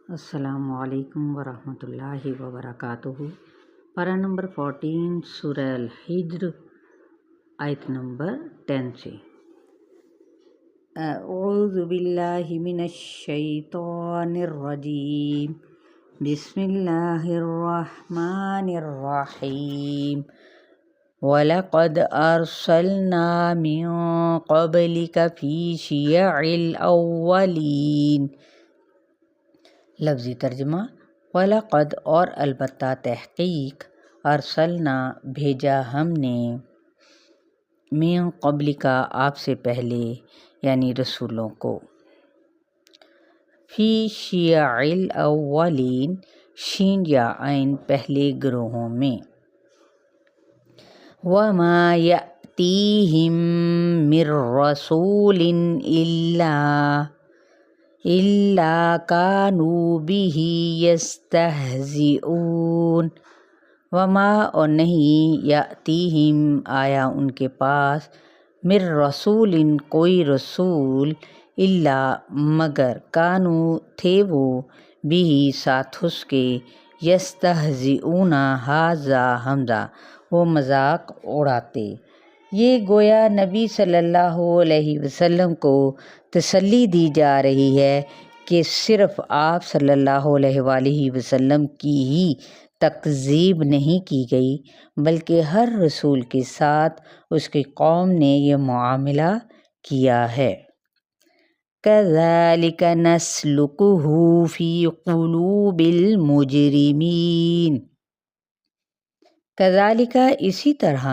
السلام علیکم ورحمۃ اللہ وبرکاتہ۔ پارہ نمبر 14 سورہ الحجر، آیت نمبر 10 سے۔ اعوذ باللہ من الشیطان الرجیم، بسم اللہ الرحمن الرحیم۔ وَلَقَدْ أَرْسَلْنَا مِن قَبْلِكَ فِي شِيَعِ الْأَوَّلِينَ۔ لفظی ترجمہ: وَلَقَدْ اور البتہ تحقیق، ارسلنا بھیجا ہم نے، من قبل کا آپ سے پہلے یعنی رسولوں کو، فی شیع الاولین شین یا عین پہلے گروہوں میں، وما یأتیہم من رسول الا کانوا بہ یستہزئون۔ وما اور نہیں، یأتیہم آیا ان کے پاس، من رسول کوئی رسول، الا مگر، کانوا تھے وہ، بہ ساتھ اس کے، یستہزئون ھذا حمزہ وہ مذاق اڑاتے۔ یہ گویا نبی صلی اللہ علیہ وسلم کو تسلی دی جا رہی ہے کہ صرف آپ صلی اللہ علیہ وآلہ وسلم کی ہی تکذیب نہیں کی گئی، بلکہ ہر رسول کے ساتھ اس کی قوم نے یہ معاملہ کیا ہے۔ کذالک نسلکہ فی قلوب المجرمین۔ کذالک اسی طرح،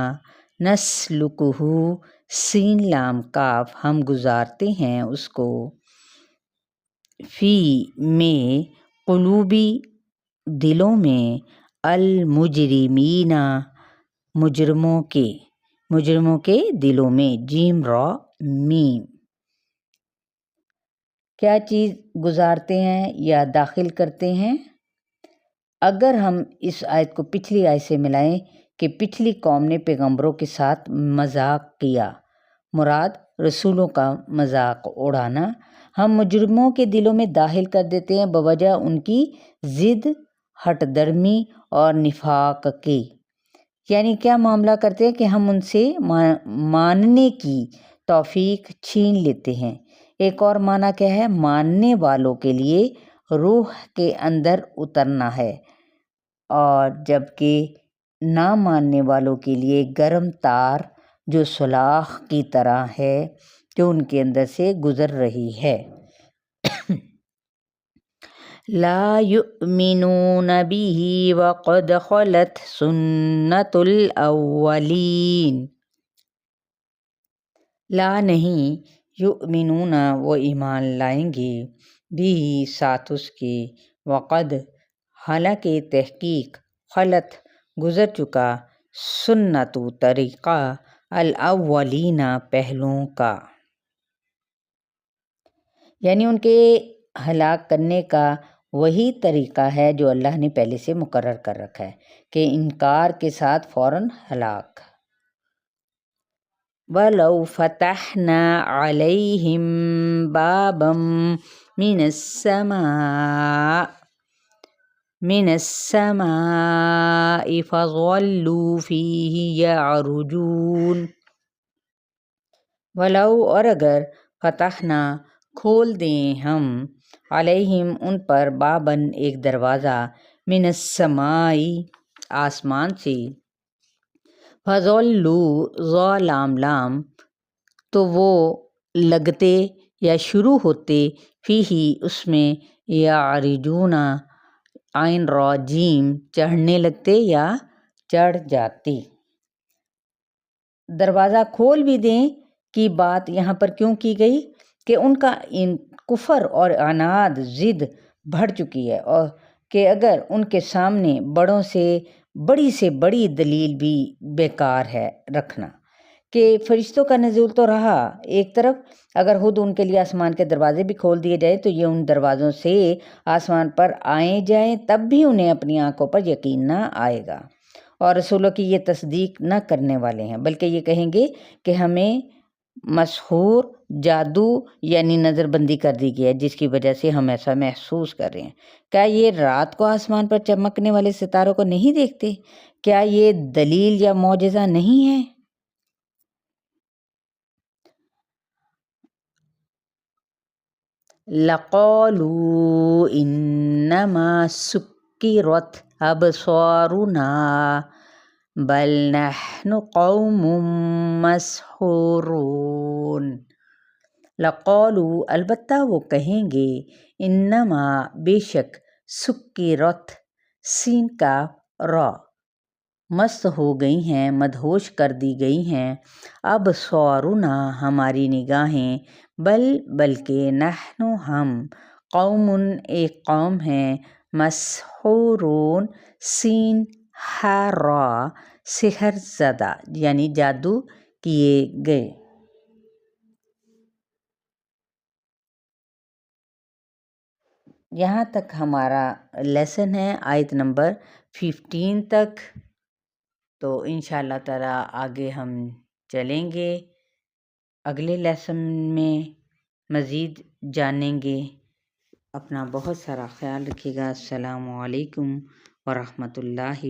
نسلکہ سین لام کاف ہم گزارتے ہیں اس کو، فی میں، قلوبی دلوں میں، المجرمین مجرموں کے دلوں میں، جیم را میم۔ کیا چیز گزارتے ہیں یا داخل کرتے ہیں؟ اگر ہم اس آیت کو پچھلی آیت سے ملائیں کہ پچھلی قوم نے پیغمبروں کے ساتھ مذاق کیا، مراد رسولوں کا مذاق اڑانا، ہم مجرموں کے دلوں میں داخل کر دیتے ہیں بوجہ ان کی ضد، ہٹ درمی اور نفاق کے۔ یعنی کیا معاملہ کرتے ہیں کہ ہم ان سے ماننے کی توفیق چھین لیتے ہیں۔ ایک اور معنی کیا ہے؟ ماننے والوں کے لیے روح کے اندر اترنا ہے، اور جبکہ نہ ماننے والوں کے لیے گرم تار جو سولاخ کی طرح ہے جو ان کے اندر سے گزر رہی ہے۔ لا یؤمنون بہ وقد خلت سنت الاولین۔ لا نہیں، یؤمنون وہ ایمان لائیں گے، بھی ساتھ اس کے، وقد حالانکہ تحقیق، خلت گزر چکا، سنت طریقہ، الاولین پہلوں کا، یعنی ان کے ہلاک کرنے کا وہی طریقہ ہے جو اللہ نے پہلے سے مقرر کر رکھا ہے کہ انکار کے ساتھ فوراً ہلاک۔ وَلَوْ فَتَحْنَا عَلَيْهِمْ بَابًا مِنَ السَّمَاءِ فَظَلُّوا فِيهِ يَعْرُجُونَ۔ وَلَوْ اور اگر، فتحنا کھول دیں ہم، علیہم ان پر، باباً ایک دروازہ، من السماء آسمان سے، فظلوا ظا لام لام تو وہ لگتے یا شروع ہوتے، فیہ اس میں، یعرجون عین را جیم چڑھنے لگتے یا چڑھ جاتے۔ دروازہ کھول بھی دیں کی بات یہاں پر کیوں کی گئی کہ ان کا کفر اور عناد، ضد بڑھ چکی ہے، اور کہ اگر ان کے سامنے بڑوں سے بڑی دلیل بھی بیکار ہے رکھنا، کہ فرشتوں کا نزول تو رہا ایک طرف، اگر خود ان کے لیے آسمان کے دروازے بھی کھول دیے جائیں تو یہ ان دروازوں سے آسمان پر آئیں جائیں تب بھی انہیں اپنی آنکھوں پر یقین نہ آئے گا، اور رسولوں کی یہ تصدیق نہ کرنے والے ہیں، بلکہ یہ کہیں گے کہ ہمیں مسحور جادو یعنی نظر بندی کر دی گئی ہے، جس کی وجہ سے ہم ایسا محسوس کر رہے ہیں۔ کیا یہ رات کو آسمان پر چمکنے والے ستاروں کو نہیں دیکھتے؟ کیا یہ دلیل یا معجزہ نہیں ہے؟ لَقَالُوا إِنَّمَا سُكِّرَتْ أَبْصَارُنَا بَلْ نَحْنُ قَوْمٌ مَسْحُورُونَ۔ لَقَالُوا البتہ وہ کہیں گے، انما بے شک، سُكِّرَتْ سین کا را، مست ہو گئی ہیں، مدہوش کر دی گئی ہیں، ابصارنا ہماری نگاہیں، بلکہ نحن ہم، قوم ایک قوم ہیں، مسحورون سین ہا را سحر زدہ یعنی جادو کیے گئے۔ یہاں تک ہمارا لیسن ہے، آیت نمبر 15 تک۔ تو انشاءاللہ تعالی آگے ہم چلیں گے، اگلے لیسن میں مزید جانیں گے۔ اپنا بہت سارا خیال رکھیے گا۔ السلام علیکم ورحمۃ اللہ۔